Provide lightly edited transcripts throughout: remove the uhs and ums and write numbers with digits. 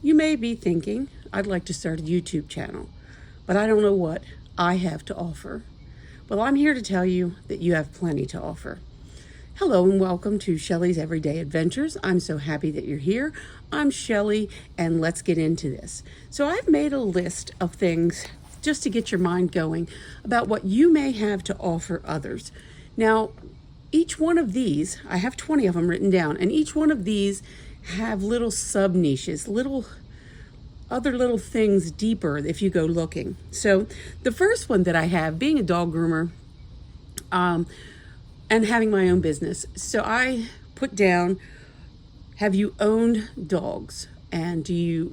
You may be thinking, I'd like to start a YouTube channel, but I don't know what I have to offer. Well, I'm here to tell you that you have plenty to offer. Hello and welcome to Shelly's Everyday Adventures. I'm so happy that you're here. I'm Shelly, and let's get into this. So I've made a list of things just to get your mind going about what you may have to offer others. Now, each one of these, I have 20 of them written down, and each one of these have little sub niches, other little things deeper if you go looking. So the first one that I have, being a dog groomer, and having my own business. So I put down, have you owned dogs? And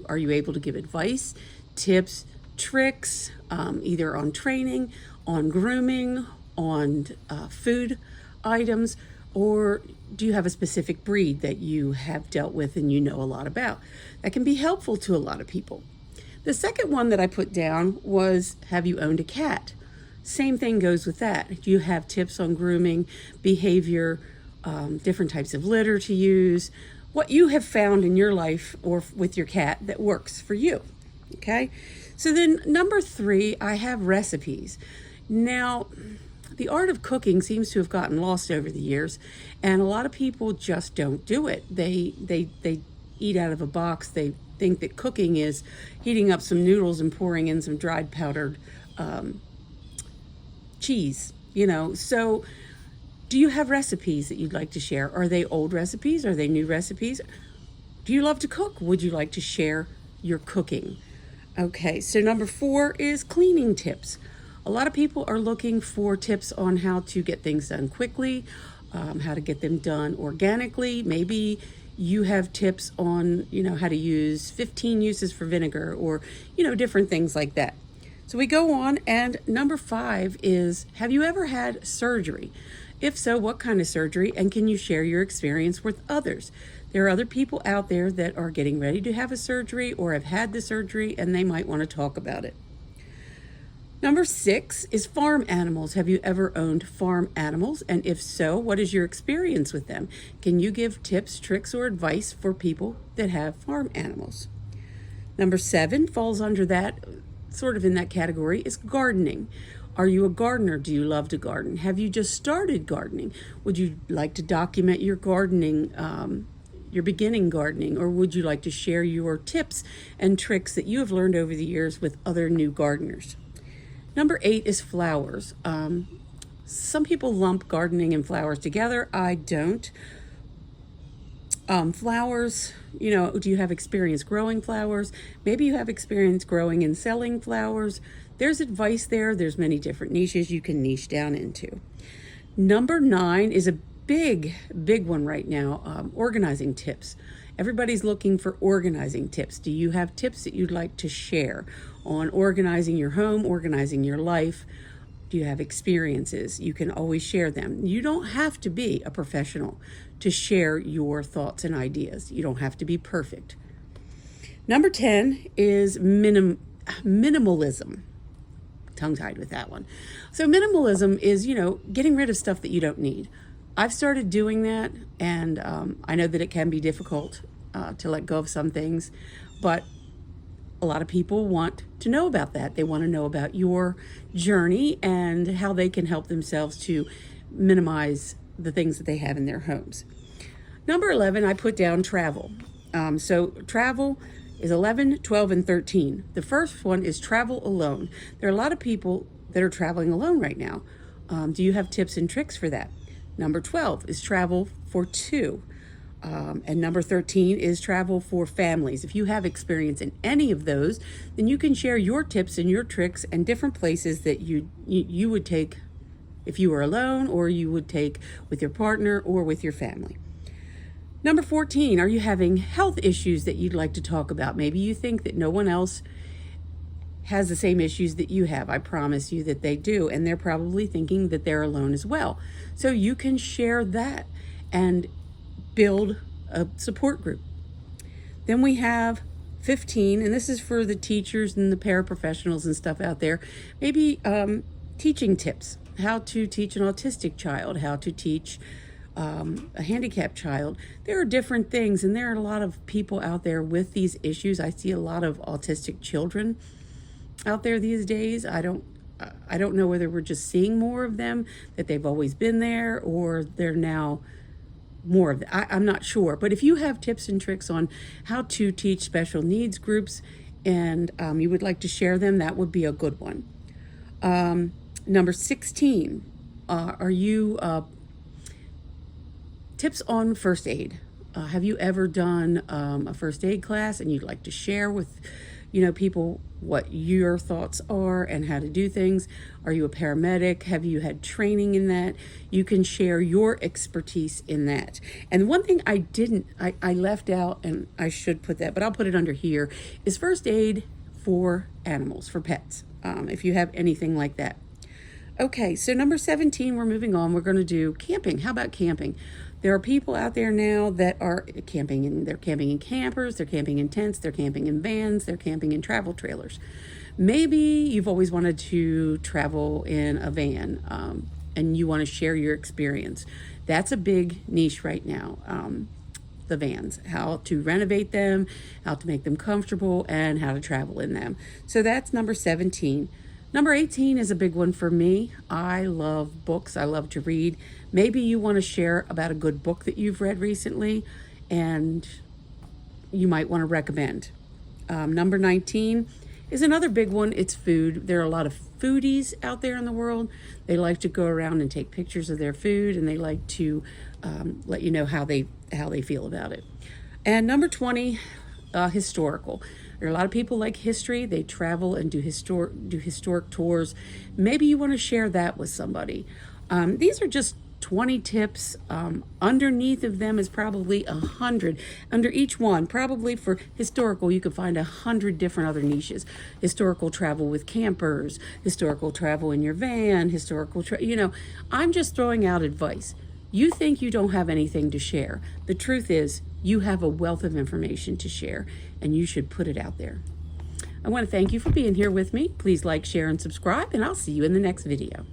are you able to give advice, tips, tricks, either on training, on grooming, on food items, or do you have a specific breed that you have dealt with and you know a lot about? That can be helpful to a lot of people. The second one that I put down was, have you owned a cat? Same thing goes with that. Do you have tips on grooming, behavior, different types of litter to use, what you have found in your life or with your cat that works for you, okay? So then number 3, I have recipes. Now, the art of cooking seems to have gotten lost over the years, and a lot of people just don't do it. They eat out of a box. They think that cooking is heating up some noodles and pouring in some dried powdered cheese, So do you have recipes that you'd like to share? Are they old recipes? Are they new recipes? Do you love to cook? Would you like to share your cooking? Okay, so number 4 is cleaning tips. A lot of people are looking for tips on how to get things done quickly, how to get them done organically. Maybe you have tips on, how to use 15 uses for vinegar or, different things like that. So we go on, and number 5 is, have you ever had surgery? If so, what kind of surgery, and can you share your experience with others? There are other people out there that are getting ready to have a surgery or have had the surgery, and they might want to talk about it. Number 6 is farm animals. Have you ever owned farm animals? And if so, what is your experience with them? Can you give tips, tricks, or advice for people that have farm animals? Number 7 falls under that, sort of in that category, is gardening. Are you a gardener? Do you love to garden? Have you just started gardening? Would you like to document your gardening, your beginning gardening, or would you like to share your tips and tricks that you have learned over the years with other new gardeners? Number 8 is flowers. Some people lump gardening and flowers together. I don't. Flowers, do you have experience growing flowers? Maybe you have experience growing and selling flowers. There's advice there. There's many different niches you can niche down into. Number 9 is a big one right now, organizing tips. Everybody's looking for organizing tips. Do you have tips that you'd like to share on organizing your home, organizing your life? Do you have experiences? You can always share them. You don't have to be a professional to share your thoughts and ideas. You don't have to be perfect. Number 10 is minimalism. Tongue-tied with that one. So minimalism is, getting rid of stuff that you don't need. I've started doing that, and I know that it can be difficult to let go of some things, but a lot of people want to know about that. They want to know about your journey and how they can help themselves to minimize the things that they have in their homes. Number 11, I put down travel. So travel is 11, 12, and 13. The first one is travel alone. There are a lot of people that are traveling alone right now. Do you have tips and tricks for that? Number 12 is travel for 2. And number 13 is travel for families. If you have experience in any of those, then you can share your tips and your tricks and different places that you would take if you were alone, or you would take with your partner or with your family. Number 14, are you having health issues that you'd like to talk about? Maybe you think that no one else has the same issues that you have. I promise you that they do, and they're probably thinking that they're alone as well. So you can share that and build a support group. Then we have 15, and this is for the teachers and the paraprofessionals and stuff out there. Maybe teaching tips, how to teach an autistic child, how to teach a handicapped child. There are different things, and there are a lot of people out there with these issues. I see a lot of autistic children out there these days. I don't know whether we're just seeing more of them, that they've always been there, or they're now more of it. I'm not sure. But if you have tips and tricks on how to teach special needs groups, and you would like to share them, that would be a good one. Number 16, are you tips on first aid? Have you ever done a first aid class and you'd like to share with people what your thoughts are and how to do things? Are you a paramedic? Have you had training in that? You can share your expertise in that. And one thing I left out, and I should put that, but I'll put it under here, is first aid for animals, for pets, if you have anything like that. Okay, so number 17, we're moving on. We're going to do camping. How about camping? There are people out there now that are camping, and they're camping in campers, they're camping in tents, they're camping in vans, they're camping in travel trailers. Maybe you've always wanted to travel in a van, and you want to share your experience. That's a big niche right now. The vans, how to renovate them, how to make them comfortable, and how to travel in them. So that's number 17. Number 18 is a big one for me. I love books. I love to read. Maybe you want to share about a good book that you've read recently and you might want to recommend. Number 19 is another big one. It's food. There are a lot of foodies out there in the world. They like to go around and take pictures of their food, and they like to let you know how they feel about it. And number 20, historical. There are a lot of people like history. They travel and do historic tours. Maybe you want to share that with somebody. These are just 20 tips. Underneath of them is probably 100. Under each one, probably for historical, you could find 100 different other niches. Historical travel with campers, historical travel in your van, I'm just throwing out advice. You think you don't have anything to share. The truth is, you have a wealth of information to share, and you should put it out there. I want to thank you for being here with me. Please like, share, and subscribe, and I'll see you in the next video.